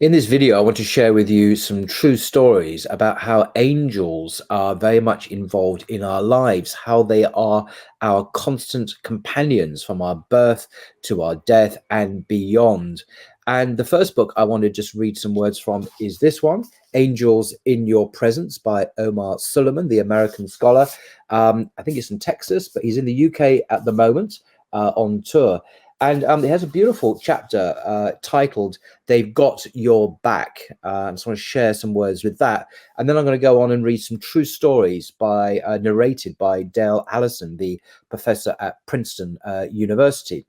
In this video, I want to share with you some true stories about how angels are very much involved in our lives, how they are our constant companions from our birth to our death and beyond. And the first book I want to just read some words from is this one, Angels in Your Presence by Omar Suleiman, the American scholar. I think it's in Texas, but he's in the UK at the moment on tour. And it has a beautiful chapter titled "They've Got Your Back." I just want to share some words with that. And then I'm going to go on and read some true stories narrated by Dale Allison, the professor at Princeton University.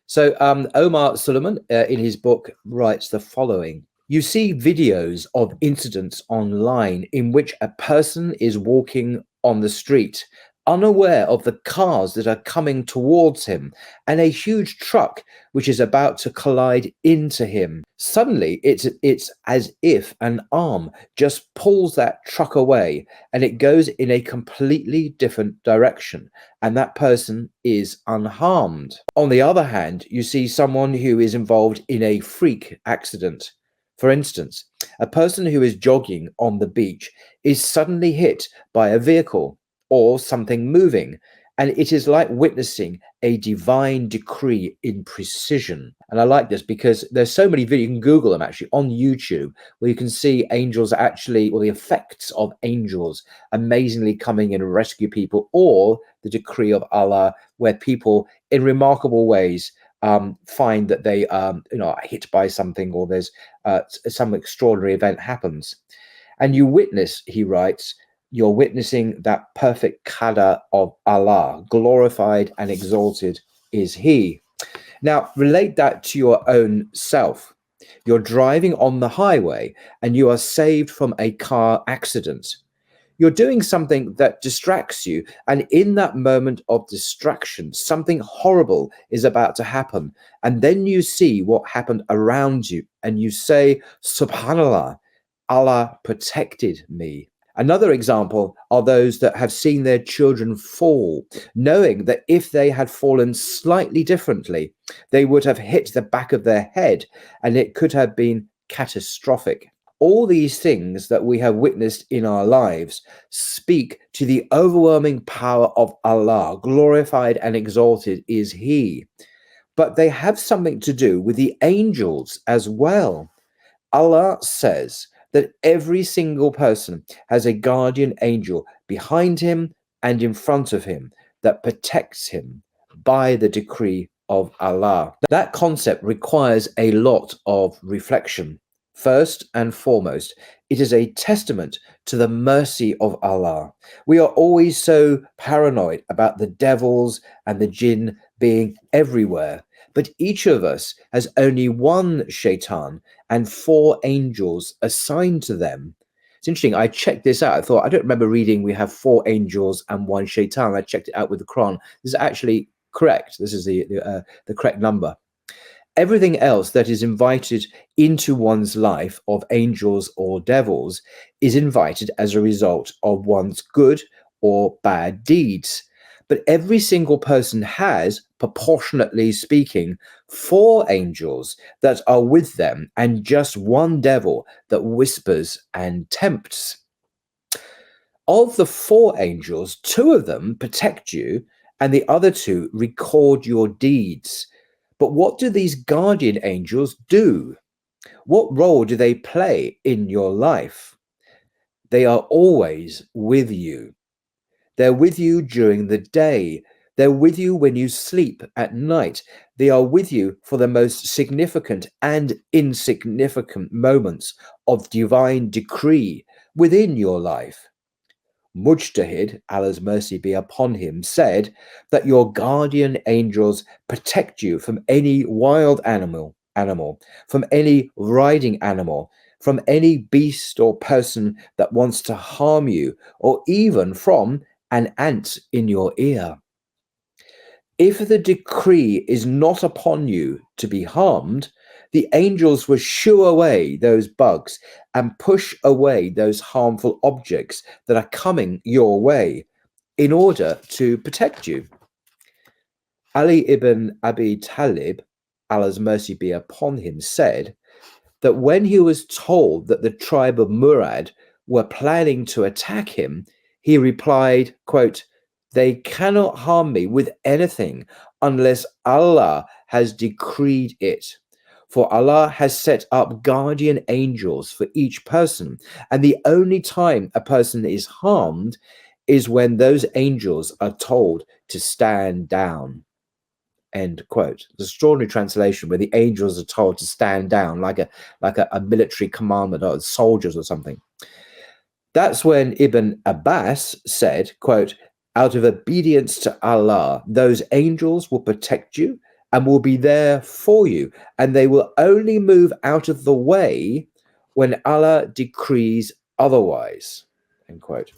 So Omar Suleiman, in his book, writes the following. You see videos of incidents online in which a person is walking on the street, unaware of the cars that are coming towards him and a huge truck which is about to collide into him. Suddenly, it's as if an arm just pulls that truck away and it goes in a completely different direction, and that person is unharmed. On the other hand, you see someone who is involved in a freak accident. For instance, a person who is jogging on the beach is suddenly hit by a vehicle or something moving, and it is like witnessing a divine decree in precision. And I like this because there's so many videos, you can Google them actually on YouTube, where you can see angels actually, or the effects of angels amazingly coming in and rescue people, or the decree of Allah, where people in remarkable ways find that they are hit by something, or there's some extraordinary event happens. And you witness, he writes, you're witnessing that perfect qadar of Allah, glorified and exalted is He. Now, relate that to your own self. You're driving on the highway and you are saved from a car accident. You're doing something that distracts you, and in that moment of distraction, something horrible is about to happen. And then you see what happened around you, and you say, Subhanallah, Allah protected me. Another example are those that have seen their children fall, knowing that if they had fallen slightly differently, they would have hit the back of their head and it could have been catastrophic. All these things that we have witnessed in our lives speak to the overwhelming power of Allah, glorified and exalted is He. But they have something to do with the angels as well. Allah says that every single person has a guardian angel behind him and in front of him that protects him by the decree of Allah. That concept requires a lot of reflection. First and foremost, it is a testament to the mercy of Allah. We are always so paranoid about the devils and the jinn being everywhere, but each of us has only one shaitan and 4 angels assigned to them. It's interesting. I checked this out. I thought, I don't remember reading we have 4 angels and 1 shaitan. I checked it out with the Quran. This is actually correct. This is the correct number. Everything else that is invited into one's life of angels or devils is invited as a result of one's good or bad deeds. But every single person has, proportionately speaking, 4 angels that are with them and just 1 devil that whispers and tempts. Of the 4 angels, 2 of them protect you and the other 2 record your deeds. But what do these guardian angels do? What role do they play in your life? They are always with you. They're with you during the day. They're with you when you sleep at night. They are with you for the most significant and insignificant moments of divine decree within your life. Mujtahid, Allah's mercy be upon him, said that your guardian angels protect you from any wild animal, from any riding animal, from any beast or person that wants to harm you, or even from an ant in your ear. If the decree is not upon you to be harmed, the angels will shoo away those bugs and push away those harmful objects that are coming your way in order to protect you. Ali ibn Abi Talib, Allah's mercy be upon him, said, that when he was told that the tribe of Murad were planning to attack him, he replied, quote, "They cannot harm me with anything unless Allah has decreed it. For Allah has set up guardian angels for each person, and the only time a person is harmed is when those angels are told to stand down." End quote. It's an extraordinary translation where the angels are told to stand down like a military commandment or soldiers or something. That's when Ibn Abbas said, quote, "Out of obedience to Allah, those angels will protect you and will be there for you, and they will only move out of the way when Allah decrees otherwise." End quote.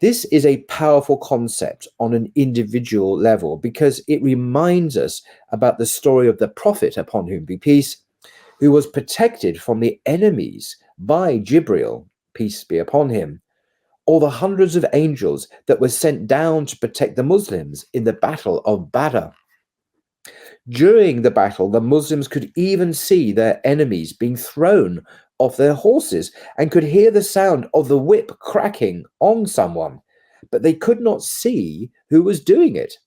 This is a powerful concept on an individual level because it reminds us about the story of the Prophet, upon whom be peace, who was protected from the enemies by Jibril, peace be upon him, or the hundreds of angels that were sent down to protect the Muslims in the Battle of Badr. During the battle, the Muslims could even see their enemies being thrown off their horses and could hear the sound of the whip cracking on someone, but they could not see who was doing it.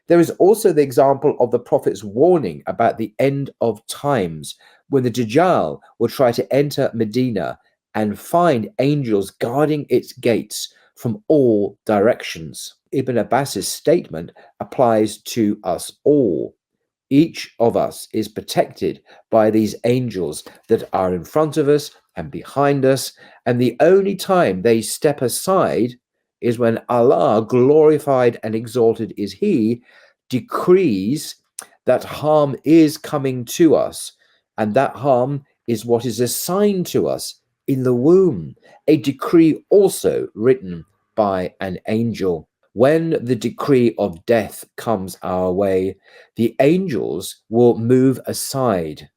There is also the example of the Prophet's warning about the end of times, when the Dajjal will try to enter Medina and find angels guarding its gates from all directions. Ibn Abbas's statement applies to us all. Each of us is protected by these angels that are in front of us and behind us, and the only time they step aside is when Allah, glorified and exalted is He, decrees that harm is coming to us, and that harm is what is assigned to us in the womb, a decree also written by an angel. When the decree of death comes our way, the angels will move aside,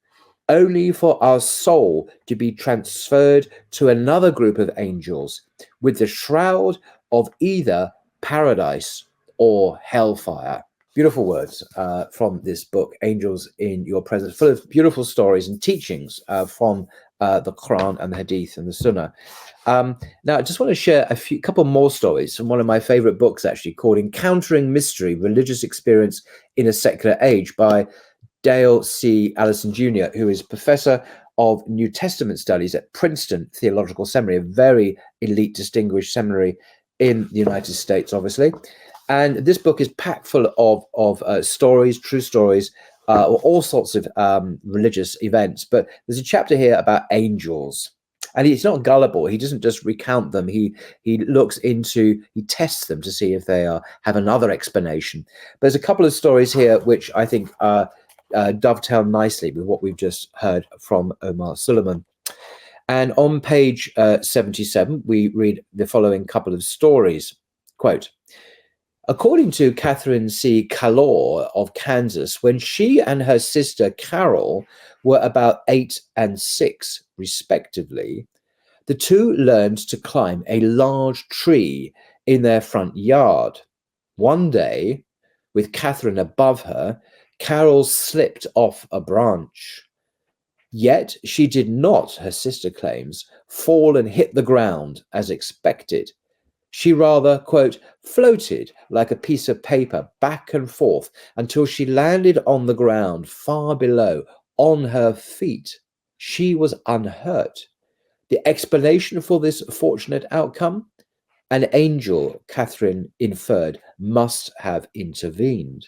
only for our soul to be transferred to another group of angels with the shroud of either paradise or hellfire. Beautiful words from this book, Angels in Your Presence, full of beautiful stories and teachings from the Quran and the Hadith and the Sunnah. Now, I just want to share a couple more stories from one of my favorite books, actually, called Encountering Mystery, Religious Experience in a Secular Age by Dale C. Allison Jr., who is professor of New Testament studies at Princeton Theological Seminary, a very elite, distinguished seminary in the United States, obviously. And this book is packed full of stories, true stories, all sorts of religious events. But there's a chapter here about angels. And he's not gullible. He doesn't just recount them. He tests them to see if they have another explanation. But there's a couple of stories here which I think dovetail nicely with what we've just heard from Omar Suleiman. And on page 77, we read the following couple of stories. Quote, according to Catherine C. Calor of Kansas, when she and her sister Carol were about 8 and 6, respectively, the two learned to climb a large tree in their front yard. One day, with Catherine above her, Carol slipped off a branch. Yet she did not, her sister claims, fall and hit the ground as expected. She rather, quote, floated like a piece of paper back and forth until she landed on the ground far below, on her feet. She was unhurt. The explanation for this fortunate outcome? An angel, Catherine inferred, must have intervened.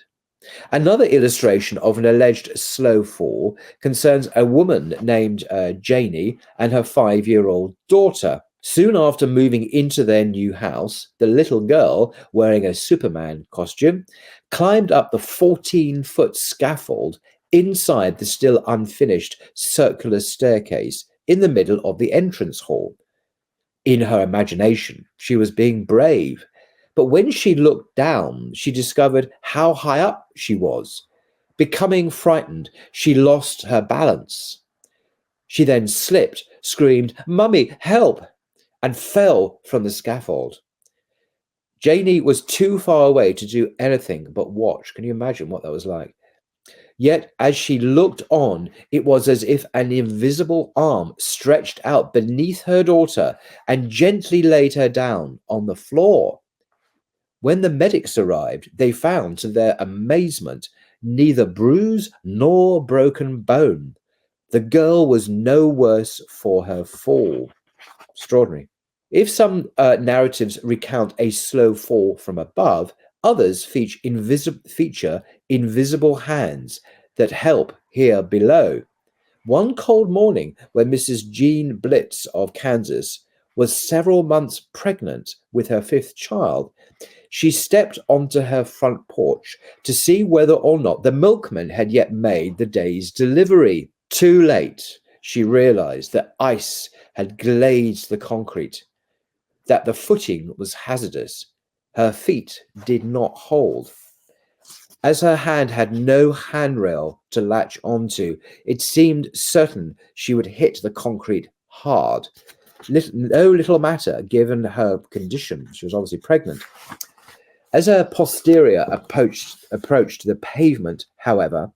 Another illustration of an alleged slow fall concerns a woman named Janie and her 5-year-old daughter. Soon after moving into their new house, the little girl, wearing a Superman costume, climbed up the 14-foot scaffold inside the still unfinished circular staircase in the middle of the entrance hall. In her imagination, she was being brave. But when she looked down, she discovered how high up she was. Becoming frightened, she lost her balance. She then slipped, screamed, "Mummy, help!" and fell from the scaffold. Janie was too far away to do anything but watch. Can you imagine what that was like? Yet as she looked on, it was as if an invisible arm stretched out beneath her daughter and gently laid her down on the floor. When the medics arrived, they found, to their amazement, neither bruise nor broken bone. The girl was no worse for her fall. Extraordinary. If some narratives recount a slow fall from above, others feature invisible hands that help here below. One cold morning, when Mrs. Jean Blitz of Kansas was several months pregnant with her fifth child, she stepped onto her front porch to see whether or not the milkman had yet made the day's delivery. Too late, she realized that ice had glazed the concrete, that the footing was hazardous. Her feet did not hold. As her hand had no handrail to latch onto, it seemed certain she would hit the concrete hard. No little matter, given her condition. She was obviously pregnant. As her posterior approached the pavement, however,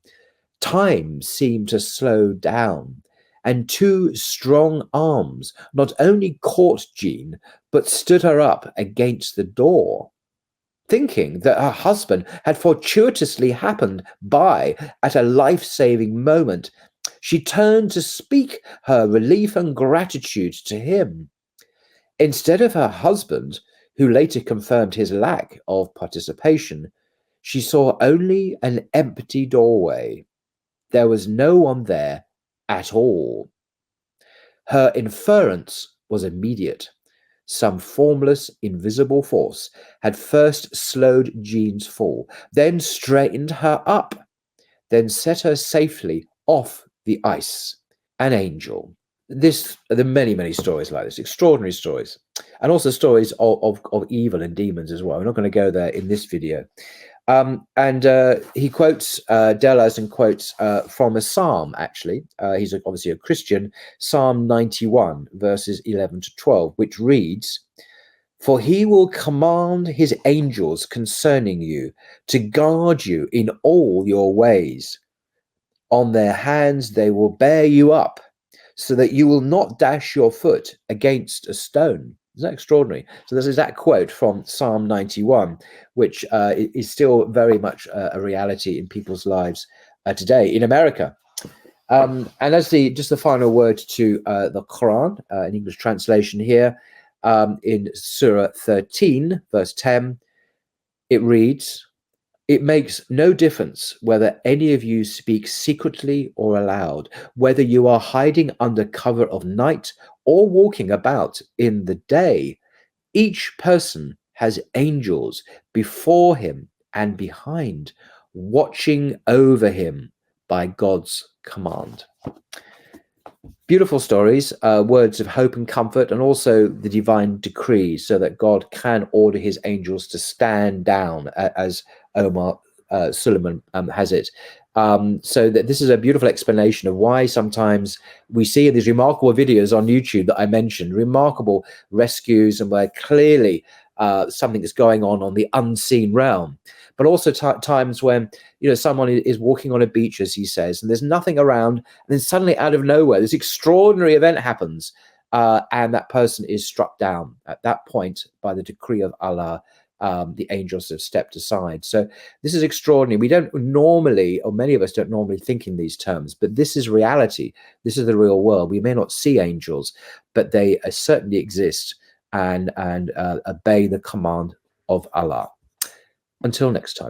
time seemed to slow down, and two strong arms not only caught Jean, but stood her up against the door. Thinking that her husband had fortuitously happened by at a life-saving moment, she turned to speak her relief and gratitude to him. Instead of her husband, who later confirmed his lack of participation, she saw only an empty doorway. There was no one there at all. Her inference was immediate. Some formless, invisible force had first slowed Jean's fall, then straightened her up, then set her safely off the ice. An angel. There are many, many stories like this, extraordinary stories, and also stories of evil and demons as well. We're not going to go there in this video. He quotes, Deleuze quotes from a psalm, actually. He's obviously a Christian, Psalm 91, verses 11 to 12, which reads, "For he will command his angels concerning you to guard you in all your ways. On their hands they will bear you up, so that you will not dash your foot against a stone." Isn't that extraordinary? So this is that quote from Psalm 91, which is still very much a reality in people's lives today in America. And as just the final word to the Quran, an English translation here, in Surah 13, verse 10, it reads, "It makes no difference whether any of you speak secretly or aloud, whether you are hiding under cover of night or walking about in the day. Each person has angels before him and behind, watching over him by God's command." Beautiful stories, words of hope and comfort, and also the divine decree, so that God can order his angels to stand down, as Omar Suleiman has it. So that this is a beautiful explanation of why sometimes we see these remarkable videos on YouTube that I mentioned, remarkable rescues, and where clearly something is going on the unseen realm. But also times when, someone is walking on a beach, as he says, and there's nothing around, and then suddenly out of nowhere, this extraordinary event happens, and that person is struck down. At that point, by the decree of Allah, the angels have stepped aside. So this is extraordinary. We don't normally, or many of us don't normally think in these terms, but this is reality. This is the real world. We may not see angels, but they certainly exist and obey the command of Allah. Until next time.